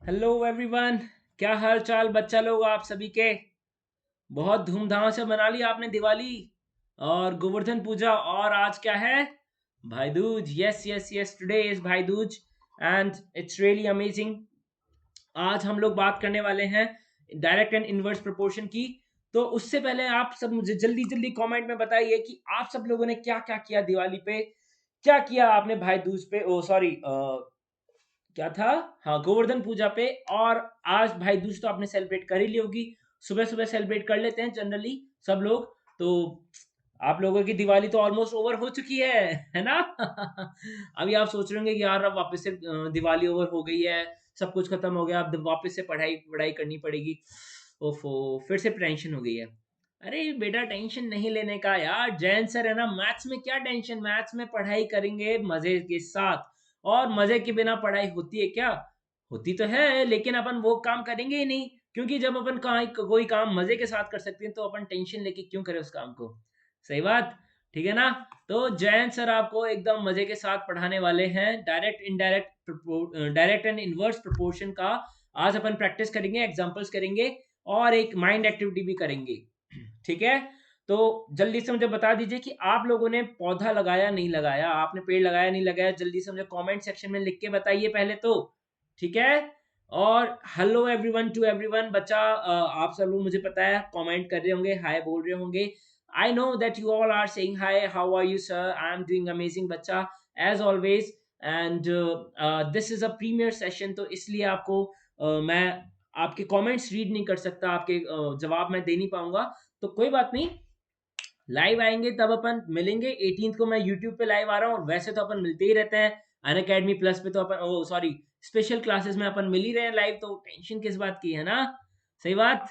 Hello everyone. क्या हाल चाल बच्चा लोग आप सभी के। बहुत धूमधाम से मना ली आपने दिवाली और गोवर्धन पूजा। और आज क्या है? Bhai Dooj. Yes yes yes, today is Bhai Dooj and it's really amazing. आज हम लोग बात करने वाले हैं डायरेक्ट एंड इनवर्स प्रोपोर्शन की। तो उससे पहले आप सब मुझे जल्दी जल्दी कमेंट में बताइए कि आप सब लोगों ने क्या क्या किया दिवाली पे। क्या किया आपने भाई दूज पे, ओ सॉरी, क्या था? हाँ, गोवर्धन पूजा पे। और आज भाई दूज तो आपने सेलिब्रेट कर ही ली होगी। सुबह सुबह सेलिब्रेट कर लेते हैं जनरली सब लोग। तो आप लोगों की दिवाली तो ऑलमोस्ट ओवर हो चुकी है ना? अभी आप सोच रहे होंगे कि यार अब वापस से दिवाली ओवर हो गई है, सब कुछ खत्म हो गया, अब वापस से पढ़ाई पढ़ाई करनी पड़ेगी। ओफो, फिर से टेंशन हो गई है। अरे बेटा, टेंशन नहीं लेने का यार, जैन सर है ना, मैथ्स में क्या टेंशन, मैथ्स में पढ़ाई करेंगे मजे के साथ। और मजे के बिना पढ़ाई होती है क्या? होती तो है, लेकिन अपन वो काम करेंगे ही नहीं। क्योंकि जब अपन कोई काम मजे के साथ कर सकते हैं तो अपन टेंशन लेके क्यों करें उस काम को। सही बात। ठीक है ना? तो जयंत सर आपको एकदम मजे के साथ पढ़ाने वाले हैं direct indirect, direct and inverse proportion का। आज अपन प्रैक्टिस करेंगे, एग्जांपल्स करेंगे और एक माइंड एक्टिविटी भी करेंगे। ठीक है? तो जल्दी से मुझे बता दीजिए कि आप लोगों ने पौधा लगाया नहीं लगाया, आपने पेड़ लगाया नहीं लगाया, जल्दी से मुझे कमेंट सेक्शन में लिख के बताइए पहले तो। ठीक है? और हेलो एवरीवन टू एवरीवन, बच्चा आप सब लोग मुझे पता है कमेंट कर रहे होंगे, हाय बोल रहे होंगे। I know that you all are saying hi, how are you sir, I am doing amazing बच्चा, as always. And this is a premier session, तो इसलिए आपको मैं आपके कमेंट्स रीड नहीं कर सकता, आपके जवाब मैं दे नहीं पाऊंगा। तो कोई बात नहीं, लाइव आएंगे तब अपन मिलेंगे। 18 को मैं यूट्यूब पे लाइव आ रहा हूँ, और वैसे तो अपन मिलते ही रहते हैं अन अकेडमी प्लस पे। तो अपन, ओ सॉरी, स्पेशल क्लासेस में अपन मिल ही रहे हैं लाइव, तो टेंशन किस बात की है ना? सही बात।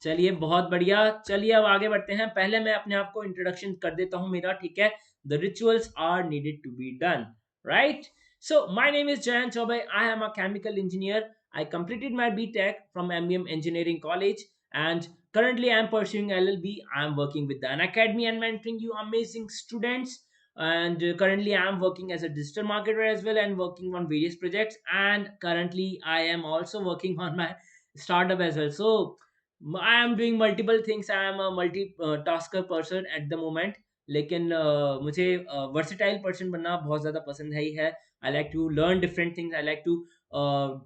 चलिए बहुत बढ़िया, चलिए अब आगे बढ़ते हैं। पहले मैं अपने आप को इंट्रोडक्शन कर देता हूँ मेरा, ठीक है? The rituals are needed to be done, right? So my name is Jayant Choubey, I am a chemical engineer. I completed my BTech from MBM Engineering College, and currently I am pursuing LLB. I am working with the Unacademy and mentoring you amazing students. And currently I am working as a digital marketer as well, and working on various projects. And currently I am also working on my startup as well. So I am doing multiple things. I am a multi tasker person at the moment. लेकिन मुझे versatile person बनना बहुत ज़्यादा पसंद है ही है। I like to learn different things, I like to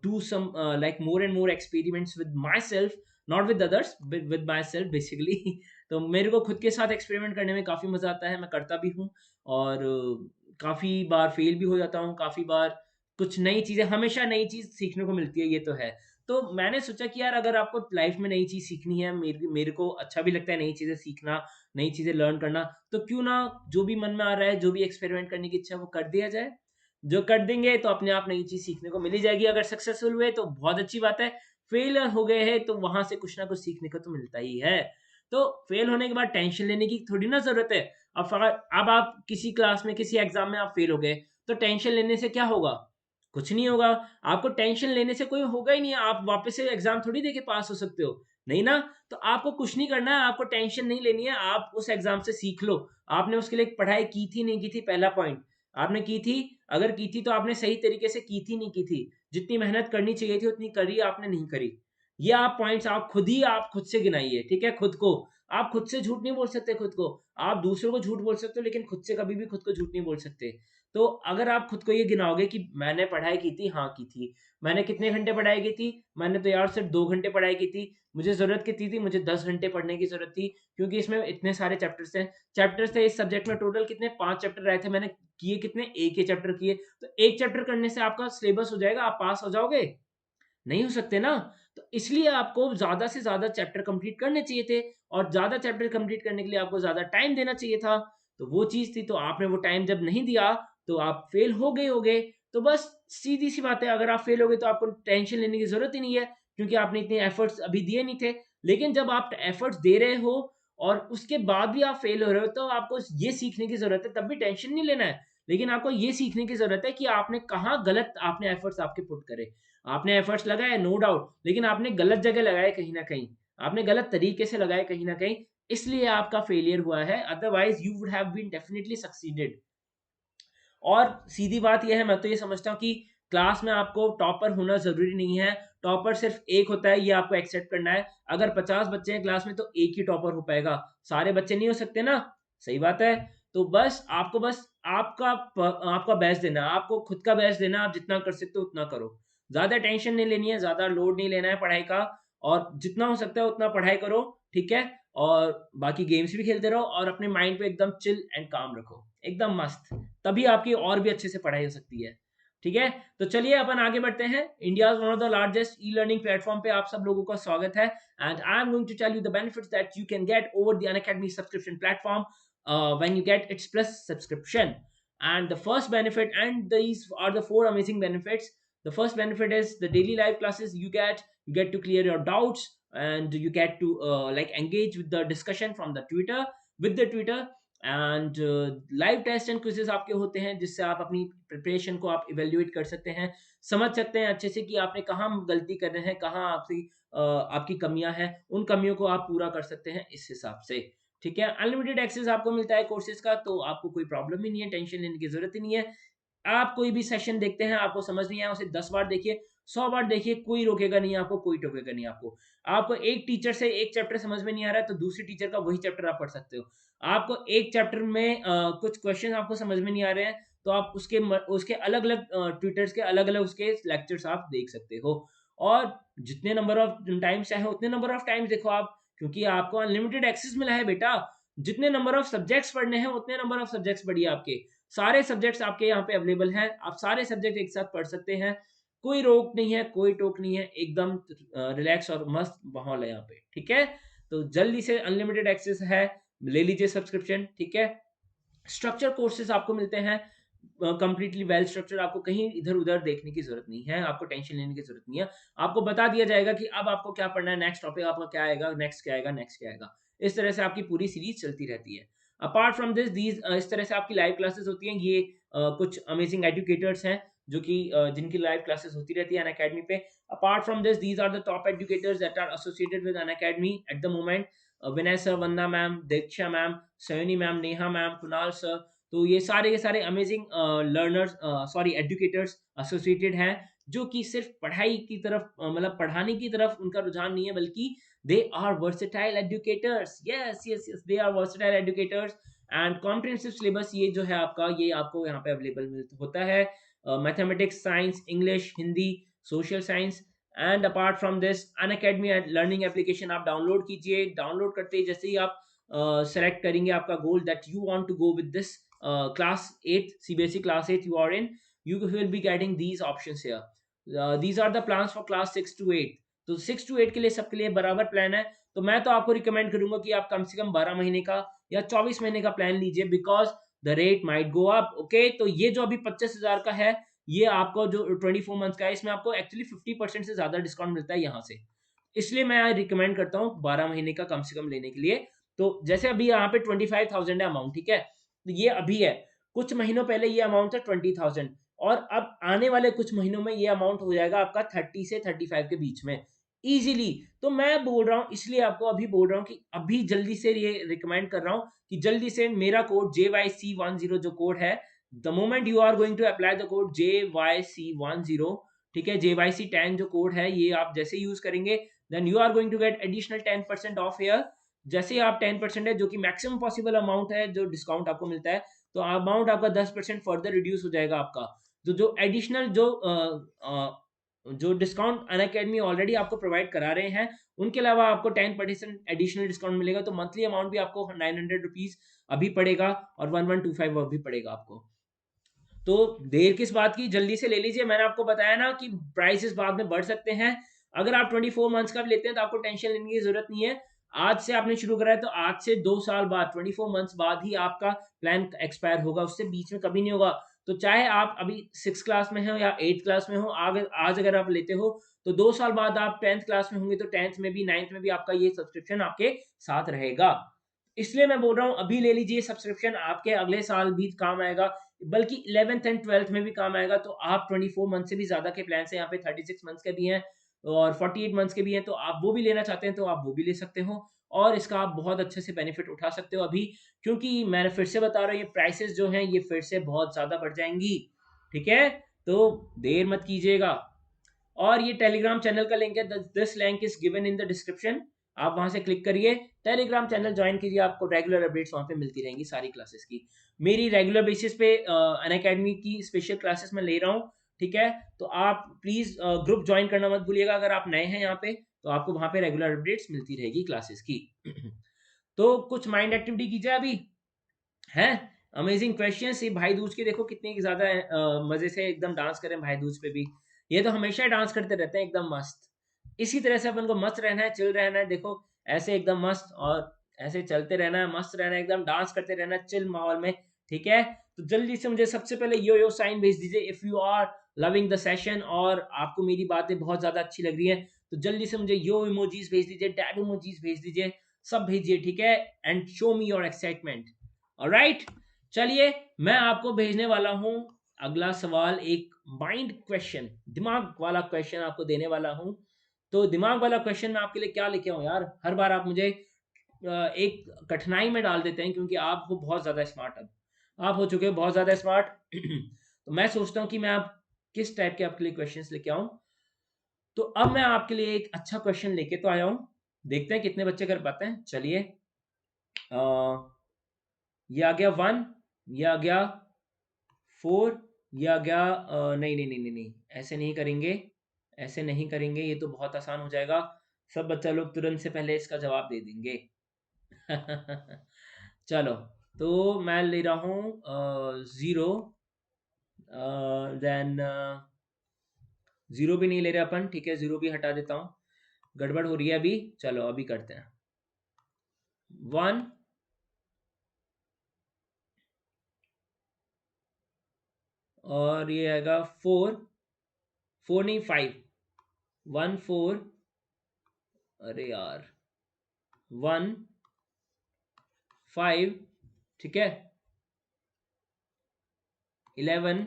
do some like more and more experiments with myself, not with others, but with myself basically। तो मेरे को खुद के साथ एक्सपेरिमेंट करने में काफ़ी मज़ा आता है, मैं करता भी हूँ। और काफ़ी बार फेल भी हो जाता हूँ, काफ़ी बार कुछ नई चीज़ें, हमेशा नई चीज़ सीखने को मिलती है, ये तो है। तो मैंने सोचा कि यार अगर आपको लाइफ में नई चीज़ सीखनी है, मेरे मेरे को अच्छा भी लगता है नई चीज़ें सीखना, नई चीज़ें लर्न करना, तो क्यों ना जो भी मन में आ रहा है, जो भी एक्सपेरिमेंट करने की इच्छा है वो कर दिया जाए। जो कर देंगे तो अपने आप नई चीज़ सीखने को मिल ही जाएगी। अगर सक्सेसफुल हुए तो बहुत अच्छी बात है, फेलियर हो गए हैं तो वहाँ से कुछ ना कुछ सीखने को तो मिलता ही है। तो फेल होने के बाद टेंशन लेने की थोड़ी ना ज़रूरत है। अब आप किसी क्लास में, किसी एग्ज़ाम में आप फेल हो गए, तो टेंशन लेने से क्या होगा? कुछ नहीं होगा। आपको टेंशन लेने से कोई होगा ही नहीं, आप वापस से एग्ज़ाम थोड़ी देके पास हो सकते हो, नहीं ना? तो आपको कुछ नहीं करना है, आपको टेंशन नहीं लेनी है, आप उस एग्ज़ाम से सीख लो। आपने उसके लिए पढ़ाई की थी, नहीं की थी, पहला पॉइंट। आपने की थी, अगर की थी तो आपने सही तरीके से की थी, नहीं की थी। जितनी मेहनत करनी चाहिए थी उतनी करी आपने, नहीं करी। ये आप पॉइंट्स आप खुद से गिनाइए, ठीक है? खुद को। आप खुद से झूठ नहीं बोल सकते खुद को। आप दूसरों को झूठ बोल सकते हो, लेकिन खुद से कभी भी खुद को झूठ नहीं बोल सकते। तो अगर आप खुद को ये गिनाओगे कि मैंने पढ़ाई की थी, हाँ की थी। मैंने कितने घंटे पढ़ाई की थी? मैंने तो यार सिर्फ़ 2 घंटे पढ़ाई की थी। मुझे ज़रूरत कितनी थी? मुझे 10 घंटे पढ़ने की ज़रूरत थी, क्योंकि इसमें इतने सारे चैप्टर्स थे इस सब्जेक्ट में, टोटल कितने 5 चैप्टर रहे थे, मैंने किए कितने? एक ही चैप्टर किए। तो एक चैप्टर करने से आपका सिलेबस हो जाएगा, आप पास हो जाओगे? नहीं हो सकते ना। तो इसलिए आपको ज़्यादा से ज़्यादा चैप्टर कंप्लीट करने चाहिए थे, और ज़्यादा चैप्टर कंप्लीट करने के लिए आपको ज़्यादा टाइम देना चाहिए था। तो वो चीज़ थी, तो आपने वो टाइम जब नहीं दिया तो आप फेल हो गए होगे। तो बस सीधी-सी बात है, अगर आप फेल हो गए तो आपको टेंशन लेने की ज़रूरत ही नहीं है, क्योंकि आपने इतने एफर्ट्स अभी दिए नहीं थे। लेकिन जब आप एफर्ट्स दे रहे हो और उसके बाद भी आप फेल हो रहे हो, तो आपको ये सीखने की ज़रूरत है, तब भी टेंशन नहीं लेना है। लेकिन आपको ये सीखने की ज़रूरत है कि आपने कहाँ गलत, आपने एफर्ट्स आपके पुट करे। आपने एफर्ट्स लगाए नो डाउट, लेकिन आपने गलत जगह लगाए कहीं न कहीं। आपने गलत तरीके से लगाए कहीं न कहीं, इसलिए आपका फेलियर हुआ है, otherwise you would have been definitely succeeded. और सीधी बात ये है, मैं तो ये समझता हूँ कि क्लास में आपको टॉपर होना ज़रूरी नहीं है, टॉपर सिर्फ एक होता है, ये आपको एक्सेप्ट करना है। अगर 50 बच्चे हैं क्लास में तो एक ही टॉपर हो पाएगा, सारे बच्चे नहीं हो सकते ना, सही बात है। तो बस आपको बस आपका बेस्ट देना है, आपको खुद का बेस्ट देना है, आप जितना कर सकते हो उतना करो। ज़्यादा टेंशन नहीं लेनी है, ज़्यादा लोड नहीं लेना है पढ़ाई का, और जितना हो सकता है उतना पढ़ाई करो, ठीक है? और बाकी गेम्स भी खेलते रहो और अपने माइंड पे एकदम चिल एंड काम रखो, एकदम मस्त। तभी आपकी और भी अच्छे से पढ़ाई हो सकती है, ठीक है? तो चलिए अपन आगे बढ़ते हैं। India's one of the largest e-learning platform पे आप सब लोगों का स्वागत है, and I am going to tell you the benefits that you can get over the Unacademy subscription platform when you get its plus subscription. And the first benefit, and these are the four amazing benefits. The first benefit is the daily live classes you get to clear your doubts, and you get to like engage with the discussion from the Twitter, and live test and quizzes आपके होते हैं, जिससे आप अपनी preparation को आप evaluate कर सकते हैं, समझ सकते हैं अच्छे से कि आपने कहाँ गलती कर रहे हैं, कहाँ आपकी कमियां हैं, उन कमियों को आप पूरा कर सकते हैं इस हिसाब से, ठीक है? अनलिमिटेड एक्सेस आपको मिलता है कोर्सेज का, तो आपको कोई प्रॉब्लम ही नहीं है, टेंशन लेने की जरूरत ही नहीं है। आप कोई भी सेशन देखते हैं, आपको समझ नहीं आया, उसे 10 बार देखिए, 100 बार देखिए, कोई रोकेगा नहीं आपको, कोई टोकेगा नहीं आपको। आपको एक टीचर से एक चैप्टर समझ में नहीं आ रहा है, तो दूसरी टीचर का वही चैप्टर आप पढ़ सकते हो। आपको एक चैप्टर में कुछ क्वेश्चन आपको समझ में नहीं आ रहे हैं, तो आप उसके अलग-अलग ट्यूटर्स के अलग-अलग उसके लेक्चर्स आप देख सकते हो। और जितने नंबर ऑफ टाइम्स चाहे उतने नंबर ऑफ टाइम्स देखो आप, क्योंकि आपको अनलिमिटेड एक्सेस मिला है बेटा। जितने नंबर ऑफ सब्जेक्ट्स पढ़ने हैं, उतने नंबर ऑफ सब्जेक्ट्स पढ़िए आपके। सारे सब्जेक्ट्स आपके यहाँ पे अवेलेबल हैं, आप सारे सब्जेक्ट एक साथ पढ़ सकते हैं। कोई रोक नहीं है, कोई टोक नहीं है, एकदम रिलैक्स और मस्त माहौल है यहाँ पे, ठीक है? तो जल्दी से अनलिमिटेड एक्सेस है, ले लीजिए सब्सक्रिप्शन, ठीक है? स्ट्रक्चर कोर्सेज आपको मिलते हैं, कंप्लीटली वेल स्ट्रक्चर, आपको कहीं इधर-उधर देखने की ज़रूरत नहीं है, आपको टेंशन लेने की ज़रूरत नहीं है। आपको बता दिया जाएगा कि अब आपको क्या पढ़ना है, नेक्स्ट टॉपिक आपका क्या आएगा, नेक्स्ट क्या आएगा, नेक्स्ट क्या आएगा। इस तरह से आपकी पूरी सीरीज़ चलती रहती है। अपार्ट फ्रॉम दिस इस तरह से आपकी लाइव क्लासेस होती हैं, ये कुछ अमेजिंग एजुकेटर्स हैं, जो कि जिनकी लाइव क्लासेस होती रहती है अनअकैडमी पे। Apart from this, these are the top educators that are associated with Unacademy at the moment. Vinay sir, Vandana ma'am, Diksha ma'am, Sayoni ma'am, Neha ma'am, Kunal sir, तो ये सारे के सारे amazing learners sorry educators associated हैं, जो कि सिर्फ पढ़ाई की तरफ मतलब पढ़ाने की तरफ उनका रुझान नहीं है, बल्कि they are versatile educators. Yes yes yes, they are versatile educators. And comprehensive syllabus ये जो है आपका, ये आपको यहाँ पे अवेलेबल होता है। Mathematics, science, English, Hindi, social science. And apart from this, Unacademy learning application आप डाउनलोड कीजिए। डाउनलोड करते ही जैसे ही आप सेलेक्ट करेंगे आपका goal that you want to go with this class 8 CBSE class 8 you are in, you will be getting these options here. These are the plans for class 6 to 8. तो 6 to 8 के लिए सबके लिए बराबर प्लान है। तो मैं तो आपको रिकमेंड करूंगा कि आप कम से कम 12 महीने का या 24 महीने का प्लान लीजिए, because the rate might go up. Okay, तो ये जो अभी 25,000 का है, ये आपको जो 24 मंथ का है, इसमें आपको एक्चुअली 50% से ज्यादा डिस्काउंट मिलता है यहाँ से। इसलिए मैं रिकमेंड करता हूँ 12 महीने का कम से कम लेने के लिए। तो जैसे अभी यहाँ पे 25,000 है अमाउंट, ठीक है? तो ये अभी है, कुछ महीनों पहले ये अमाउंट था 20,000, और अब आने वाले कुछ महीनों में ये अमाउंट हो जाएगा आपका 30 से 35 के बीच में इजीली। तो मैं बोल रहा हूँ, इसलिए आपको अभी बोल रहा हूँ कि अभी जल्दी से ये रिकमेंड कर रहा हूँ कि जल्दी से मेरा कोड JYC10 जो कोड है, the moment you are going to apply the code JYC10, ठीक है, JYC10 जो कोड है, ये आप जैसे यूज करेंगे, then you are going to get additional 10% off here. जैसे आप 10% है, जो कि मैक्सिमम पॉसिबल अमाउंट है जो डिस्काउंट आपको मिलता है, तो अमाउंट आपका 10% फर्दर रिड्यूस हो जाएगा आपका। तो जो एडिशनल जो डिस्काउंट अनअकैडमी ऑलरेडी आपको प्रोवाइड करा रहे हैं, उनके अलावा आपको 10% एडिशनल डिस्काउंट मिलेगा। तो मंथली अमाउंट भी आपको 900 रुपीज अभी पड़ेगा, और 1125 अभी पड़ेगा आपको। तो देर किस बात की, जल्दी से ले लीजिए। मैंने आपको बताया ना कि प्राइसेस बाद में बढ़ सकते हैं। अगर आप 24 मंथ्स का भी लेते हैं तो आपको टेंशन लेने की जरूरत नहीं है। आज से आपने शुरू करा है, तो आज से 2 साल बाद, 24 मंथ्स बाद ही आपका प्लान एक्सपायर होगा, उससे बीच में कभी नहीं होगा। तो चाहे आप अभी 6 क्लास में हो या 8 क्लास में हो, आज अगर आप लेते हो, तो 2 साल बाद आप 10th क्लास में होंगे, तो 10th में भी 9th में भी आपका ये सब्सक्रिप्शन आपके साथ रहेगा। इसलिए मैं बोल रहा हूँ, अभी ले लीजिए सब्सक्रिप्शन, आपके अगले साल भी काम आएगा, बल्कि 11th एंड 12th में भी काम आएगा। तो आप 24 मंथ से भी ज्यादा के प्लान से, यहाँ पे 36 मंथ्स के भी हैं और 48 मंथ्स के भी हैं, तो आप वो भी लेना चाहते हैं तो आप वो भी ले सकते हो, और इसका आप बहुत अच्छे से बेनिफिट उठा सकते हो अभी। क्योंकि मैंने फिर से बता रहा हूँ, ये प्राइसेस जो हैं ये फिर से बहुत ज्यादा बढ़ जाएंगी, ठीक है? तो देर मत कीजिएगा। और ये टेलीग्राम चैनल का लिंक है, this link is given in the description. आप वहां से क्लिक करिए, टेलीग्राम चैनल ज्वाइन कीजिए, आपको रेगुलर अपडेट्स वहां पे मिलती रहेंगी सारी क्लासेस की। मेरी रेगुलर बेसिस पे अनअकैडमी की स्पेशल क्लासेस में ले रहा हूँ, ठीक है। तो आप प्लीज ग्रुप ज्वाइन करना मत भूलिएगा, अगर आप नए हैं यहाँ पे तो आपको वहां पे रेगुलर अपडेट्स मिलती रहेगी क्लासेस की। तो कुछ माइंड एक्टिविटी कीजिए अभी, है। Amazing questions. ये भाई दूज के देखो कितने ज्यादा मजे से एकदम डांस करें भाई दूज पे भी। ये तो हमेशा ही डांस करते रहते हैं एकदम मस्त। इसी तरह से अपन को मस्त रहना है, चिल रहना है, देखो ऐसे एकदम मस्त, और ऐसे चलते रहना है, मस्त रहना है, एकदम डांस करते रहना है चिल माहौल में, ठीक है। तो जल्दी से मुझे सबसे पहले यो साइन भेज दीजिए if you are loving the session, और आपको मेरी बातें बहुत ज्यादा अच्छी लग रही है, तो जल्दी से मुझे यो इमोजीज भेज दीजिए, डैब इमोजीज भेज दीजिए, सब भेजिए, ठीक है। And show me your excitement. Alright, चलिए मैं आपको भेजने वाला हूं अगला सवाल, एक माइंड क्वेश्चन, दिमाग वाला क्वेश्चन आपको देने वाला हूं। तो दिमाग वाला क्वेश्चन मैं आपके लिए क्या लेके आऊं यार, हर बार आप मुझे एक कठिनाई में डाल देते हैं, क्योंकि आप हो बहुत ज्यादा स्मार्ट, अब आप हो चुके हो बहुत ज्यादा स्मार्ट। तो मैं सोचता हूँ कि मैं आप किस टाइप के आपके लिए क्वेश्चंस लेके आऊं। तो अब मैं आपके लिए एक अच्छा क्वेश्चन लेके तो आया हूं, देखते हैं कितने बच्चे कर पाते हैं। चलिए, ये आ गया 1, ये आ गया 4, ये आ गया नहीं नहीं नहीं नहीं नहीं, ऐसे नहीं करेंगे, ऐसे नहीं करेंगे, ये तो बहुत आसान हो जाएगा, सब बच्चा लोग तुरंत से पहले इसका जवाब दे देंगे। चलो, तो मैं ले रहा हूँ 0, देन 0 भी नहीं ले रहे अपन, ठीक है, 0 भी हटा देता हूँ, गड़बड़ हो रही है अभी। चलो अभी करते हैं 1, और ये आएगा 4, 4 नहीं 5, 1 4, अरे यार 1 5, ठीक है, 11,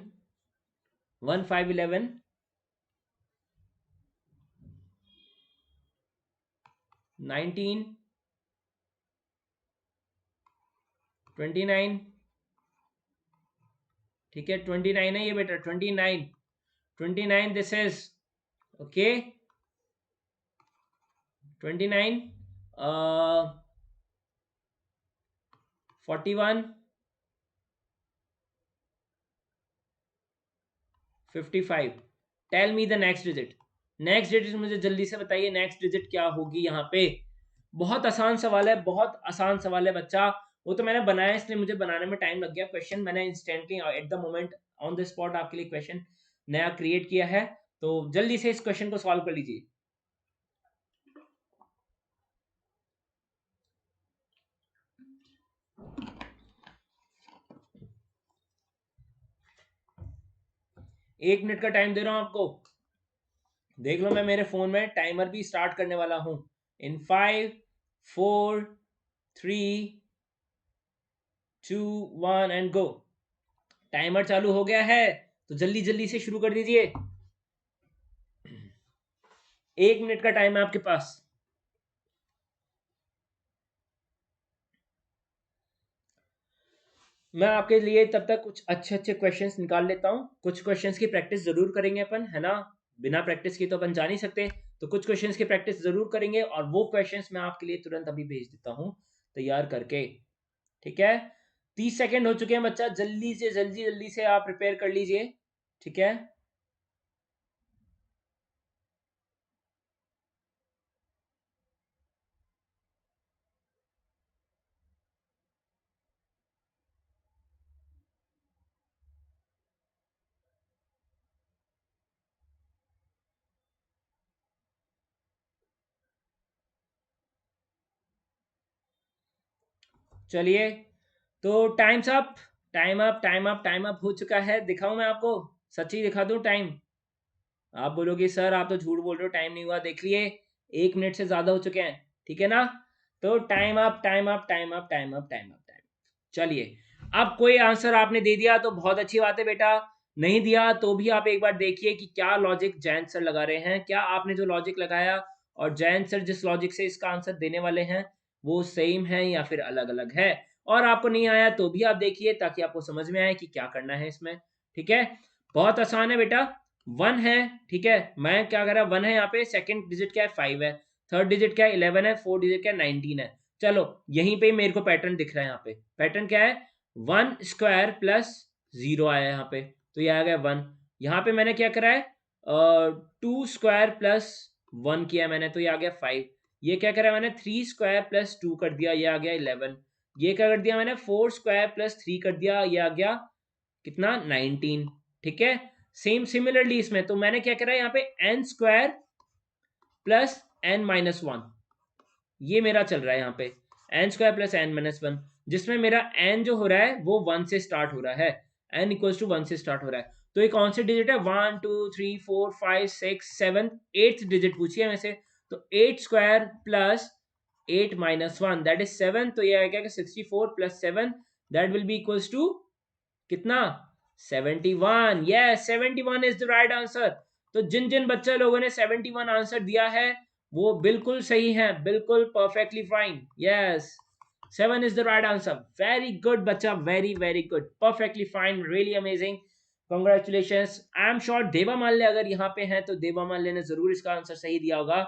1 5 11, 19, 29, ठीक है, 29 है ये बेटा, 29, 29 this is okay, 29, 41, 55। Tell me the next digit, next digit मुझे जल्दी से बताइए, नेक्स्ट डिजिट क्या होगी यहाँ पे। बहुत आसान सवाल है, बहुत आसान सवाल है बच्चा, वो तो मैंने बनाया इसलिए मुझे बनाने में टाइम लग गया, क्वेश्चन मैंने instantly eight the moment on the spot आपके लिए क्वेश्चन नया क्रिएट किया है। तो जल्दी से इस क्वेश्चन को सॉल्व कर लीजिए। एक मिनट का टाइम दे रहा हूं आपको, देख लो, मैं मेरे फोन में टाइमर भी स्टार्ट करने वाला हूं। इन 5 4 3 2 1 एंड गो। टाइमर चालू हो गया है, तो जल्दी जल्दी से शुरू कर दीजिए। 1 मिनट का टाइम है आपके पास। मैं आपके लिए तब तक कुछ अच्छे अच्छे क्वेश्चंस निकाल लेता हूँ, कुछ क्वेश्चंस की प्रैक्टिस जरूर करेंगे अपन, है ना। बिना प्रैक्टिस की तो अपन जा नहीं सकते, तो कुछ क्वेश्चंस की प्रैक्टिस जरूर करेंगे, और वो क्वेश्चंस मैं आपके लिए तुरंत अभी भेज देता हूँ तैयार करके, ठीक है। 30 सेकेंड हो चुके हैं बच्चा, जल्दी से जल्दी जल्दी से आप प्रिपेयर कर लीजिए, ठीक है। चलिए, तो times up, time up, time up, time up हो चुका है। दिखाऊं मैं आपको, सच्ची दिखा दूं टाइम? आप बोलोगे सर आप तो झूठ बोल रहे हो, टाइम नहीं हुआ, देख लिए 1 मिनट से ज्यादा हो चुके हैं, ठीक है ना। तो time up, time up, time up, time up, time up, time. चलिए, अब कोई आंसर आपने दे दिया तो बहुत अच्छी बात है बेटा, नहीं दिया तो भी आप एक बार देखिए कि क्या लॉजिक जैन सर लगा रहे हैं, क्या आपने जो लॉजिक लगाया और जैन सर जिस लॉजिक से इसका आंसर देने वाले हैं वो सेम है या फिर अलग अलग है। और आपको नहीं आया तो भी आप देखिए, ताकि आपको समझ में आए कि क्या करना है इसमें, ठीक है। बहुत आसान है बेटा, 1 है, ठीक है, मैं क्या कर रहा, 1 है यहाँ पे, सेकंड डिजिट क्या है 5 है, थर्ड डिजिट क्या है 11 है, फोर्थ डिजिट क्या है 19 है। चलो यहीं पे मेरे को पैटर्न दिख रहा है, यहाँ पे पैटर्न क्या है, 1 स्क्वायर प्लस 0 आया यहाँ पे, तो ये आ गया 1। यहाँ पे मैंने क्या करा है, 2 स्क्वायर प्लस 1 किया मैंने, तो ये आ गया 5। ये क्या करा मैंने, 3 स्क्वायर प्लस 2 कर दिया, ये आ गया 11। ये क्या कर दिया मैंने, 4 स्क्वायर प्लस 3 कर दिया, ये आ गया कितना, 19। ठीक है, सेम सिमिलरली इसमें तो मैंने क्या करा है, यहाँ पे n square plus n minus one, ये मेरा चल रहा है यहाँ पे, n square plus n minus one, जिसमें मेरा एन जो हो रहा है वो 1 से स्टार्ट हो रहा है, एन इक्वल्स टू 1 से स्टार्ट हो रहा है। तो ये कौन से डिजिट है, 1 2 3 4 5 6 7 8th डिजिट पूछी है वैसे, तो 8 square plus 8 minus one that is 7, तो ये आएगा 64 plus 7 that will be equals to कितना, 71। Yes, 71 is the right answer. तो जिन जिन बच्चे लोगों ने 71 आंसर दिया है वो बिल्कुल सही है, बिल्कुल perfectly fine. Yes, 7 is the right answer. Very good बच्चा, very very good, perfectly fine, really amazing, congratulations. I am sure देवा माल्य अगर यहाँ पे हैं तो देवा माल्य ने जरूर इसका आंसर सही दिया होगा,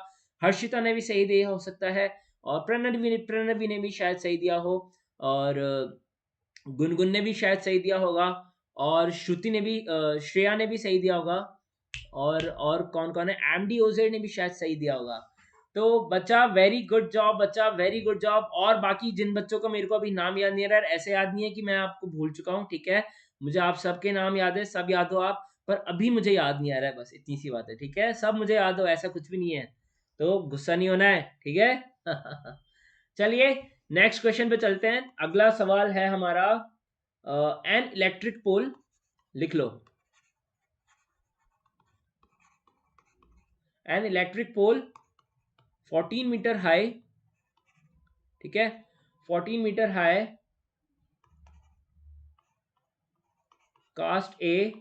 हर्षिता ने भी सही दिया हो सकता है, और प्रणवी ने भी शायद सही दिया हो, और गुनगुन ने भी शायद सही दिया होगा, और श्रुति ने भी श्रेया ने भी सही दिया होगा, और कौन कौन है, एमडी ओजेड ने भी शायद सही दिया होगा। तो बच्चा वेरी गुड जॉब, बच्चा वेरी गुड जॉब। और बाकी जिन बच्चों को मेरे को अभी नाम याद नहीं आ रहा है, ऐसे याद नहीं है कि मैं आपको भूल चुका हूँ, ठीक है, मुझे आप सबके नाम याद है, सब याद हो आप, पर अभी मुझे याद नहीं आ रहा है, बस इतनी सी बात है, ठीक है, सब मुझे याद हो ऐसा कुछ भी नहीं है, तो गुस्सा नहीं होना है, ठीक है। चलिए नेक्स्ट क्वेश्चन पे चलते हैं। अगला सवाल है हमारा, एन इलेक्ट्रिक पोल, लिख लो, an electric pole 14 meter high, ठीक है, 14 meter high, cast a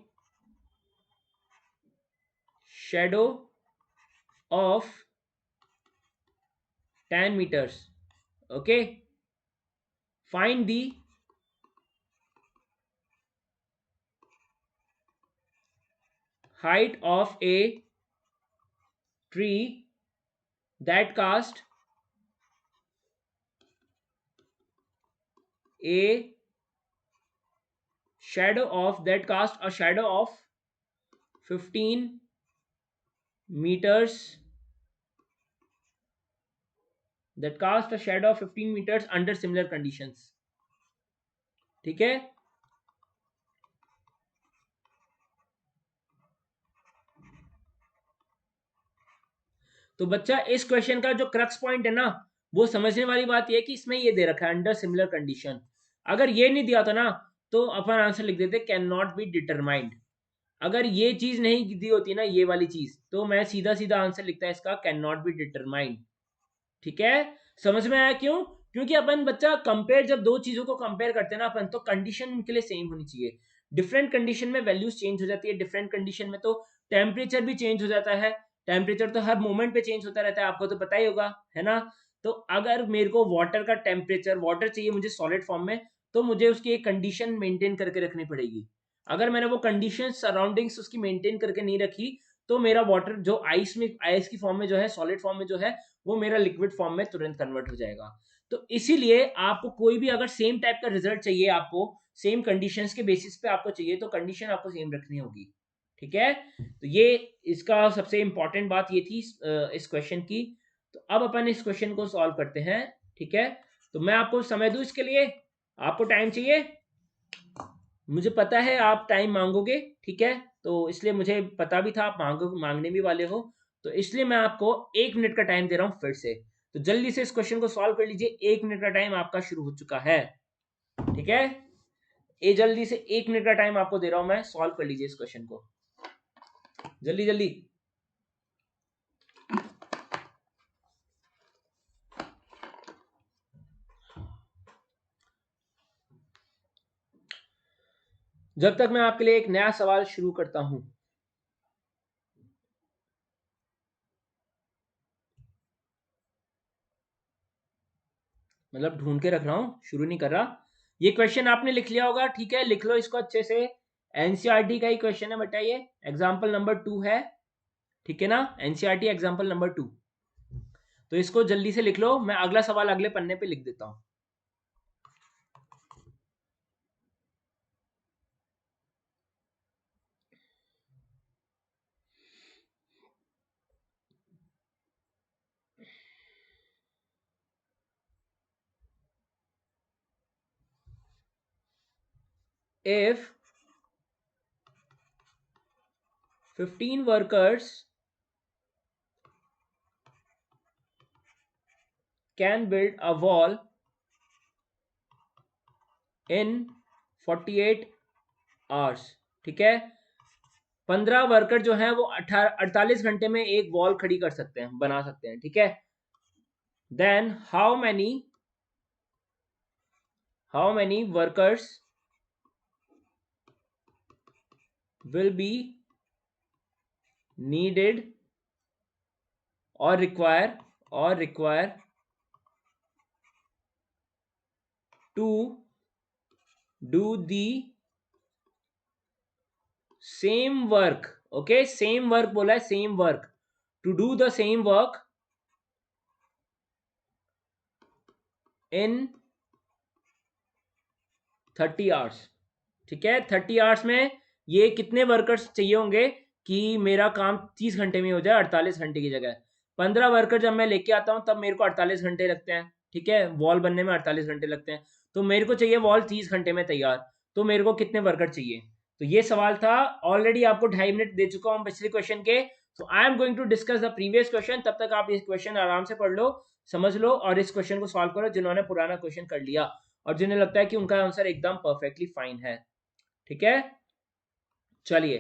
shadow of 10 meters, okay, find the height of a tree that cast a shadow of, that cast a shadow of 15 meters, that cast a shadow of 15 meters under similar conditions, ठीक है। तो बच्चा इस question का जो crux point है ना, वो समझने वाली बात यह है कि इसमें ये दे रखा है अंडर सिमिलर कंडीशन, अगर ये नहीं दिया था ना तो अपन आंसर लिख देते कैन नॉट बी डिटरमाइंड। अगर ये चीज नहीं दी होती ना, ये वाली चीज, तो मैं सीधा सीधा आंसर लिखता है इसका कैन नॉट बी डिटरमाइंड, ठीक है। समझ में आया क्यों, क्योंकि अपन बच्चा कंपेयर, जब दो चीजों को कंपेयर करते हैं ना अपन, तो कंडीशन उनके लिए सेम होनी चाहिए। डिफरेंट कंडीशन में वैल्यूज चेंज हो जाती है, डिफरेंट कंडीशन में तो टेम्परेचर भी चेंज हो जाता है, टेम्परेचर तो हर मोमेंट पे चेंज होता रहता है, आपको तो पता ही होगा, है ना। तो अगर मेरे को वाटर का टेम्परेचर, वाटर चाहिए मुझे सॉलिड फॉर्म में, तो मुझे उसकी एक कंडीशन मेंटेन करके रखनी पड़ेगी। अगर मैंने वो कंडीशन सराउंडिंग्स उसकी मेंटेन करके नहीं रखी, तो मेरा वाटर जो आइस में, आइस की फॉर्म में जो है, सॉलिड फॉर्म में जो है, वो मेरा लिक्विड फॉर्म में तुरंत कन्वर्ट हो जाएगा। तो इसीलिए आपको कोई भी अगर सेम टाइप का रिजल्ट चाहिए, आपको सेम कंडीशंस के बेसिस पे आपको चाहिए, तो कंडीशन आपको सेम रखनी होगी, ठीक है। तो ये इसका सबसे इंपॉर्टेंट बात ये थी इस क्वेश्चन की। तो अब अपन इस क्वेश्चन को सॉल्व करते हैं, ठीक है। तो मैं आपको समय दूं इसके लिए, आपको टाइम चाहिए, मुझे पता है आप टाइम मांगोगे, ठीक है, तो इसलिए मुझे पता भी था आप मांगने भी वाले हो, तो इसलिए मैं आपको 1 मिनट का टाइम दे रहा हूं फिर से। तो जल्दी से इस क्वेश्चन को सॉल्व कर लीजिए, 1 मिनट का टाइम आपका शुरू हो चुका है, ठीक है। ये जल्दी से 1 मिनट का टाइम आपको दे रहा हूं मैं, सॉल्व कर लीजिए इस क्वेश्चन को, जल्दी जल्दी। जब तक मैं आपके लिए एक नया सवाल शुरू करता हूं, मतलब ढूंढ के रख रहा हूं, शुरू नहीं कर रहा। ये क्वेश्चन आपने लिख लिया होगा, ठीक है, लिख लो इसको अच्छे से, एनसीईआरटी का ही क्वेश्चन है बेटा, ये एग्जाम्पल नंबर 2 है, ठीक है ना, एनसीईआरटी एग्जाम्पल नंबर 2। तो इसको जल्दी से लिख लो, मैं अगला सवाल अगले पन्ने पे लिख देता हूं। If 15 workers can build a wall in 48 hours, ठीक है, 15 वर्कर जो हैं वो 48 घंटे में एक वॉल खड़ी कर सकते हैं, बना सकते हैं, ठीक है। Then how many workers will be needed or require to do the same work, okay, same work बोला है, same work, to do the same work in 30 hours, ठीक है। 30 आवर्स में ये कितने वर्कर्स चाहिए होंगे कि मेरा काम 30 घंटे में हो जाए, 48 घंटे की जगह 15 वर्कर जब मैं लेके आता हूं तब मेरे को 48 घंटे लगते हैं, ठीक है, वॉल बनने में 48 घंटे लगते हैं, तो मेरे को चाहिए वॉल 30 घंटे में तैयार, तो मेरे को कितने वर्कर चाहिए। तो ये सवाल था, ऑलरेडी आपको 2.5 मिनट दे चुका हूं पिछले क्वेश्चन के। तो I am going to discuss the previous question, तब तक आप इस क्वेश्चन आराम से पढ़ लो, समझ लो और इस क्वेश्चन को सॉल्व करो जिन्होंने पुराना क्वेश्चन कर लिया और जिन्हें लगता है कि उनका आंसर एकदम परफेक्टली फाइन है, ठीक है। चलिए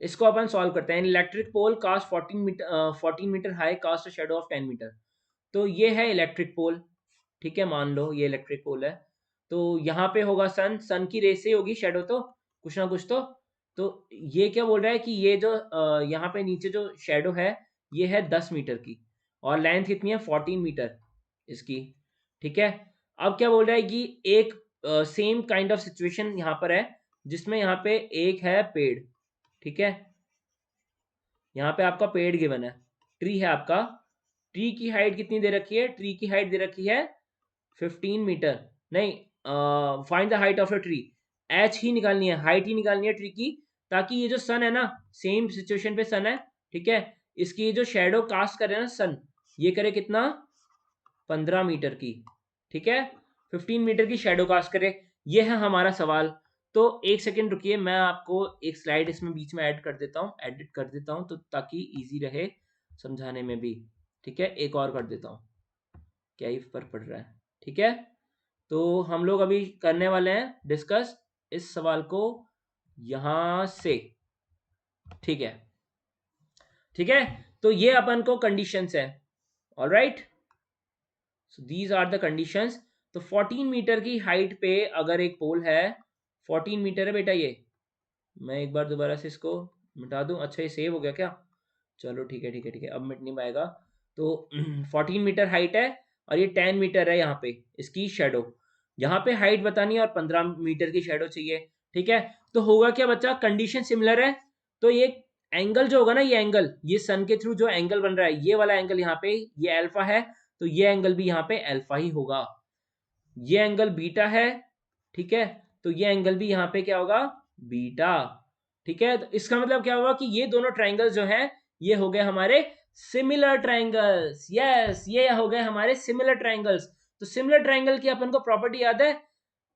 इसको अपन सॉल्व करते हैं। Electric pole cast 14 meter high cast shadow of 10 meter. तो ये है इलेक्ट्रिक पोल, ठीक है, मान लो ये इलेक्ट्रिक पोल है। तो यहाँ पे होगा सन की रेस से होगी शेडो, तो कुछ ना कुछ तो ये क्या बोल रहा है कि ये जो यहाँ पे नीचे जो शेडो है ये है 10 मीटर की और लेंथ कितनी है 14 मीटर इसकी, ठीक है। अब क्या बोल रहा है कि एक सेम काइंड ऑफ सिचुएशन यहाँ पर है जिसमें यहाँ पे एक है पेड़, ठीक है, यहाँ पे आपका पेड़ गिवन है, ट्री है आपका, ट्री की हाइट कितनी दे रखी है, ट्री की हाइट दे रखी है 15 मीटर, नहीं, find the height of a tree, H ही निकालनी है, हाइट ही निकालनी है ट्री की, ताकि ये जो सन है ना, सेम सिचुएशन पे सन है, ठीक है, इसकी जो शेडो कास्ट करे ना सन, ये करे कितना 15 मीटर की, ठीक है, 15 मीटर की शेडो कास्ट करे, ये है हमारा सवाल। तो एक सेकेंड रुकिए, मैं आपको एक स्लाइड इसमें बीच में ऐड कर देता हूँ, एडिट कर देता हूँ, तो ताकि इजी रहे समझाने में भी, ठीक है, एक और कर देता हूँ, क्या ही फर्क पड़ रहा है, ठीक है। तो हम लोग अभी करने वाले हैं डिस्कस इस सवाल को यहां से, ठीक है, ठीक है। तो ये अपन को कंडीशंस है, alright, so these are the conditions. तो 14 मीटर की हाइट पे अगर एक पोल है, 14 मीटर है बेटा ये, मैं एक बार दोबारा से इसको मिटा दूं, अच्छा ये सेव हो गया क्या, चलो ठीक है ठीक है ठीक है, अब मिट नहीं पाएगा। तो 14 मीटर हाइट है और ये 10 मीटर है यहाँ पे इसकी शेडो, यहाँ पे हाइट बतानी है और 15 मीटर की शेडो चाहिए, ठीक है। तो होगा क्या बच्चा, कंडीशन सिमिलर है, तो ये एंगल जो होगा ना, ये एंगल, ये सन के थ्रू जो एंगल बन रहा है, ये वाला एंगल यहाँ पे ये अल्फा है, तो ये एंगल भी यहाँ पे अल्फा ही होगा, ये एंगल बीटा है, ठीक है, तो ये एंगल भी यहाँ पे क्या होगा बीटा, ठीक है। तो इसका मतलब क्या होगा कि ये दोनों ट्राइंगल्स जो हैं ये हो गए हमारे सिमिलर ट्राइंगल्स, यस ये हो गए हमारे सिमिलर ट्राइंगल्स। तो सिमिलर ट्राइंगल की अपन को प्रॉपर्टी याद है,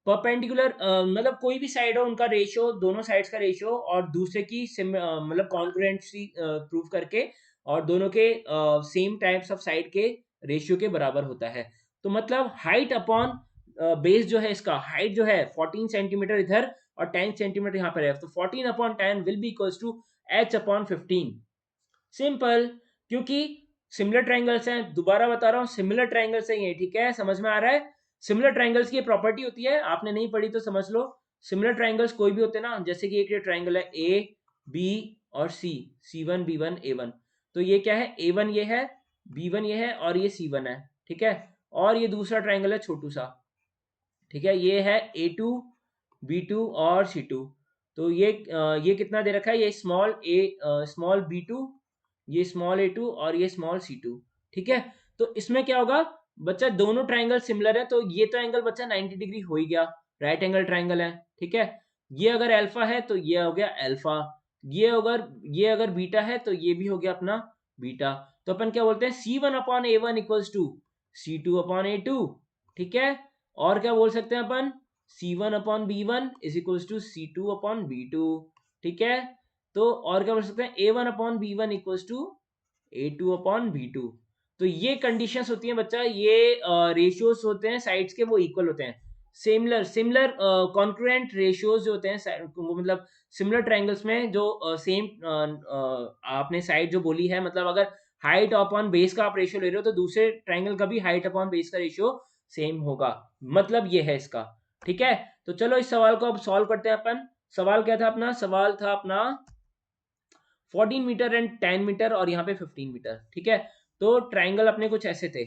परपेंडिकुलर मतलब कोई भी साइड हो उनका रेशियो, दोनों साइड्स का रेशियो और दूसरे की मतलब कॉन्ग्रुएंसी प्रूव करके और दोनों के सेम टाइप्स ऑफ साइड के रेशियो के बराबर होता है। तो मतलब हाइट अपॉन बेस जो है, इसका हाइट जो है 14 सेंटीमीटर इधर और 10 सेंटीमीटर यहाँ पर है, तो 14 upon 10 will be equals to h upon 15, simple, क्योंकि सिमिलर ट्राइंगल्स हैं, दोबारा बता रहा हूँ सिमिलर ट्राइंगल्स हैं ये, ठीक है, समझ में आ रहा है। सिमिलर ट्राइंगल्स की प्रॉपर्टी होती है, आपने नहीं पढ़ी तो समझ लो, सिमिलर ट्राइंगल्स कोई भी होते हैं ना, जैसे कि एक ये ट्राइंगल है ए बी और सी, C1 B1 A1, तो ये क्या है A1 ये है, B1 ये है और ये C1 है, ठीक है, और ये दूसरा ट्राइंगल है छोटू सा, ठीक है, ये है A2 B2 और C2, तो ये कितना दे रखा है, ये स्मॉल b2, ये स्मॉल a2 और ये स्मॉल c2। ठीक है, तो इसमें क्या होगा बच्चा, दोनों ट्राइंगल सिमिलर है, तो ये तो एंगल बच्चा 90 डिग्री हो ही गया, राइट एंगल ट्राइंगल है। ठीक है, ये अगर अल्फा है तो ये हो गया अल्फा, ये अगर बीटा है तो ये भी हो गया अपना बीटा। तो अपन क्या बोलते हैं, C1/A1 इक्वल्स टू C2/A2। ठीक है, और क्या बोल सकते हैं अपन, C1/B1 is equals to C2/B2। ठीक है, तो और क्या बोल सकते हैं, A1/B1 इक्वल्स टू A2/B2। तो ये कंडीशंस होती हैं बच्चा, ये रेशियोज होते हैं साइड्स के, वो इक्वल होते हैं। सिमिलर कॉन्क्रुएंट रेशियोज जो होते हैं वो मतलब सिमिलर ट्रायंगल्स में जो सेम आपने साइड जो बोली है, मतलब अगर हाइट अपॉन बेस का आप रेशियो ले रहे हो तो दूसरे ट्रायंगल का भी हाइट अपॉन बेस का रेशियो सेम होगा, मतलब ये है इसका। ठीक है, तो चलो इस सवाल को अब सॉल्व करते हैं अपन। सवाल क्या था अपना, सवाल था अपना 14 मीटर एंड 10 मीटर और यहाँ पे 15 मीटर। ठीक है, तो ट्रायंगल अपने कुछ ऐसे थे,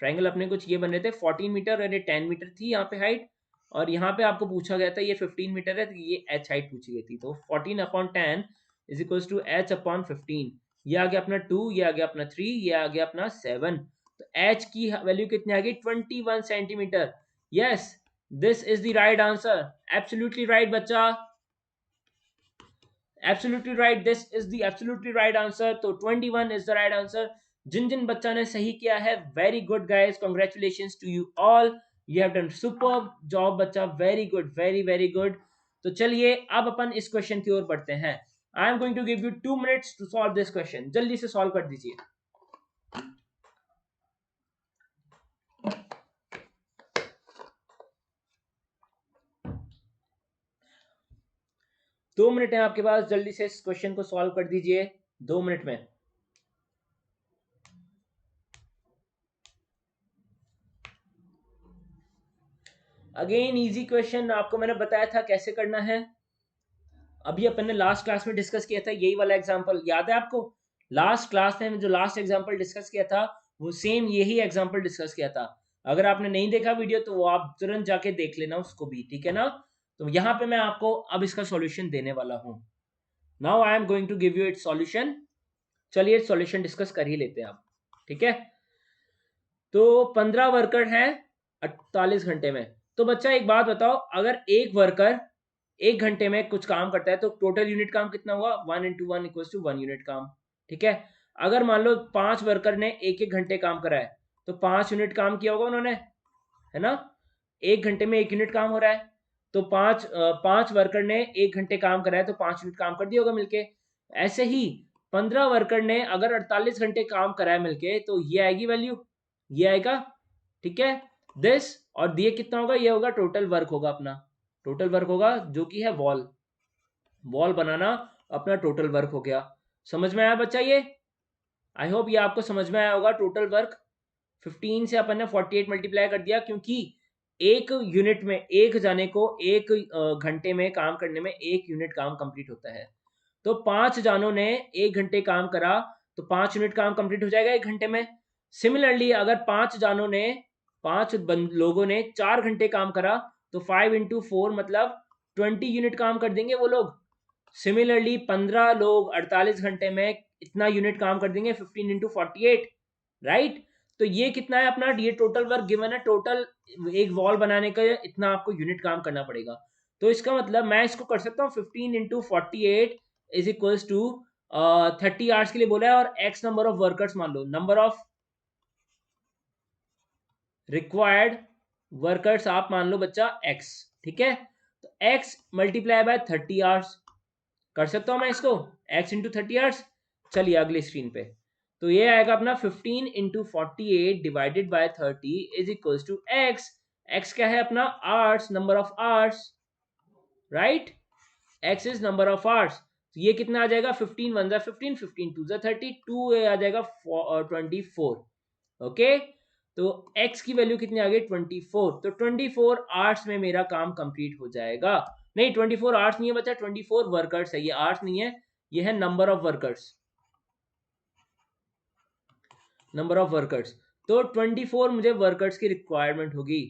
ट्रायंगल अपने कुछ ये बन रहे थे, 14 मीटर और ये 10 मीटर थी यहाँ पे हाइट, और यहाँ पे आपको पूछा गया था ये 15 मीटर है, तो ये h हाइट पूछी गई थी। तो 14/10 इज इक्वल्स टू h/15। ये आ गया अपना 2, ये आ गया अपना 3, ये आ गया अपना 7। तो h की वैल्यू कितनी आ गई, 21 centimeter. Yes, this is the right answer, absolutely right बच्चा, absolutely right, this is the absolutely right answer. तो 21 इज द राइट आंसर। जिन जिन बच्चा ने सही किया है, very good guys, congratulations to you all, you have done superb job बच्चा, very good, very very good. तो चलिए अब अपन इस क्वेश्चन की ओर बढ़ते हैं। I am going to give you 2 minutes to solve this question, जल्दी से सॉल्व कर दीजिए। 2 मिनट है आपके पास, जल्दी से इस क्वेश्चन को सॉल्व कर दीजिए 2 मिनट में। अगेन इजी क्वेश्चन, आपको मैंने बताया था कैसे करना है, अभी अपन ने लास्ट क्लास में डिस्कस किया था यही वाला एग्जांपल, याद है आपको? लास्ट क्लास में जो लास्ट एग्जांपल डिस्कस किया था वो सेम यही एग्जांपल डिस्कस किया था। अगर आपने नहीं देखा वीडियो तो वो आप तुरंत जाके देख लेना उसको भी, ठीक है ना? तो यहाँ पे मैं आपको अब इसका सॉल्यूशन देने वाला हूँ। Now I am going to give you its solution. चलिए सॉल्यूशन डिस्कस कर ही लेते हैं आप, ठीक है? तो 15 वर्कर हैं 48 घंटे में। तो बच्चा एक बात बताओ, अगर एक वर्कर 1 घंटे में कुछ काम करता है तो टोटल यूनिट काम कितना हुआ, 1 × 1 = 1 यूनिट काम। ठीक है, अगर मान लो 5 वर्कर ने 1 1 घंटे काम करा है तो 5 यूनिट काम किया होगा उन्होंने, है ना? 1 घंटे में 1 यूनिट काम हो रहा है, तो पांच वर्कर ने 1 घंटे काम करा है तो 5 यूनिट काम कर दिया होगा मिलके। ऐसे ही 15 वर्कर ने अगर 48 घंटे काम करा है मिलके तो ये आएगी वैल्यू, ये आएगा। ठीक है, दिस, और ये कितना होगा, ये होगा टोटल वर्क होगा अपना, टोटल वर्क होगा जो कि है वॉल, वॉल बनाना अपना टोटल वर्क हो गया। समझ में आया बच्चा ये? आई होप ये आपको समझ में आया होगा। टोटल वर्क 15 से अपन ने 48 मल्टीप्लाई कर दिया, क्योंकि एक यूनिट में एक जाने को 1 घंटे में काम करने में 1 यूनिट काम कंप्लीट होता है। तो 5 जानों ने 1 घंटे काम करा तो 5 यूनिट काम कंप्लीट हो जाएगा 1 घंटे में। सिमिलरली अगर 5 जानों ने, 5 लोगों ने 4 घंटे काम करा तो 5 × 4 मतलब 20 यूनिट काम कर देंगे वो लोग। सिमिलरली 15 लोग 48 घंटे में इतना यूनिट काम कर देंगे, 15 × 48, राइट? तो ये कितना है अपना, ये टोटल वर्क गिवन है, टोटल एक वॉल बनाने का इतना आपको यूनिट काम करना पड़ेगा। तो इसका मतलब मैं इसको कर सकता हूँ 15 × 48 इज इक्वल्स टू 30 आवर्स के लिए बोला है, और x नंबर ऑफ वर्कर्स मान लो, नंबर ऑफ रिक्वायर्ड वर्कर्स आप मान लो बच्चा x। ठीक है, तो x मल्टीप्लाई बाय 30 आवर्स, कर सकता हूं मैं इसको, x इंटू 30 आवर्स। चलिए अगली स्क्रीन पे, तो ये आएगा अपना 15 × 48 divided by 30 is equals to x। x क्या है अपना, hours, number of hours, right? x is number of hours. तो ये कितना आ जाएगा, 15 1 = 15, 15 2 = 30, 2 आ जाएगा 24। ओके, तो x की वैल्यू कितनी आ गई, 24। तो 24 आवर्स में मेरा काम कंप्लीट हो जाएगा। नहीं, 24 आवर्स नहीं है बच्चा, 24 वर्कर्स है, ये आवर्स नहीं है, ये है number of workers, number of workers. तो 24 मुझे वर्कर्स की रिक्वायरमेंट होगी,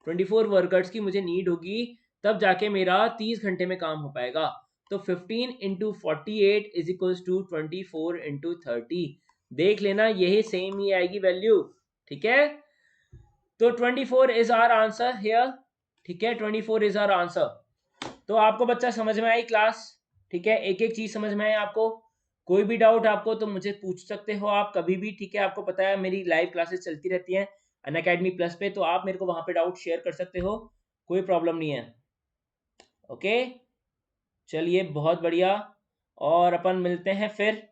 24 वर्कर्स की मुझे नीड होगी, तब जाके मेरा 30 घंटे में काम हो पाएगा। तो 15 into 48 is equals to 24 into 30। देख लेना, यही सेम ही आएगी वैल्यू। ठीक है, तो 24 इज आवर आंसर हियर। ठीक है, 24 इज आवर आंसर। तो आपको बच्चा समझ में आई क्लास? ठीक है, एक एक चीज समझ में आई आपको? कोई भी डाउट आपको तो मुझे पूछ सकते हो आप कभी भी। ठीक है, आपको पता है मेरी लाइव क्लासेस चलती रहती हैं अनअकैडमी प्लस पे, तो आप मेरे को वहां पे डाउट शेयर कर सकते हो, कोई प्रॉब्लम नहीं है। ओके, चलिए बहुत बढ़िया, और अपन मिलते हैं फिर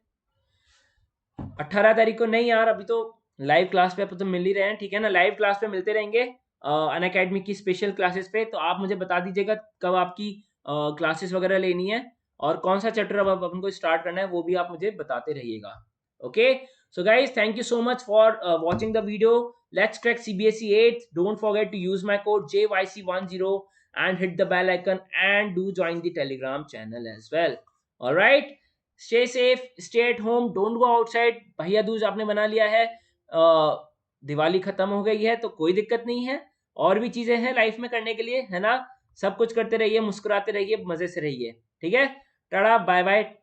18 तारीख को। नहीं यार, अभी तो लाइव क्लास पे अपन तो मिल ही रहे हैं। ठीक है ना, लाइव क्लास पे मिलते रहेंगे अनअकैडमी की स्पेशल क्लासेस पे। तो आप मुझे बता दीजिएगा कब आपकी क्लासेस वगैरह लेनी है और कौन सा चैप्टर अब अपन को स्टार्ट करना है, वो भी आप मुझे बताते रहिएगा। Okay, so guys, thank you so much for watching the video. Let's crack CBSE 8th. Don't forget to use my code JYC10 and hit the bell icon and do join the Telegram channel as well. All right, stay safe, stay at home, don't go outside. भैया दूज आपने बना लिया है, दिवाली खत्म हो गई है, तो कोई दिक्कत नहीं है, और भी चीजें हैं लाइफ में करने के लिए, है ना? सब कुछ करते रहिए, मुस्कुराते रहिए, मजे से रहिए। ठीक है, टाटा बाय बाय।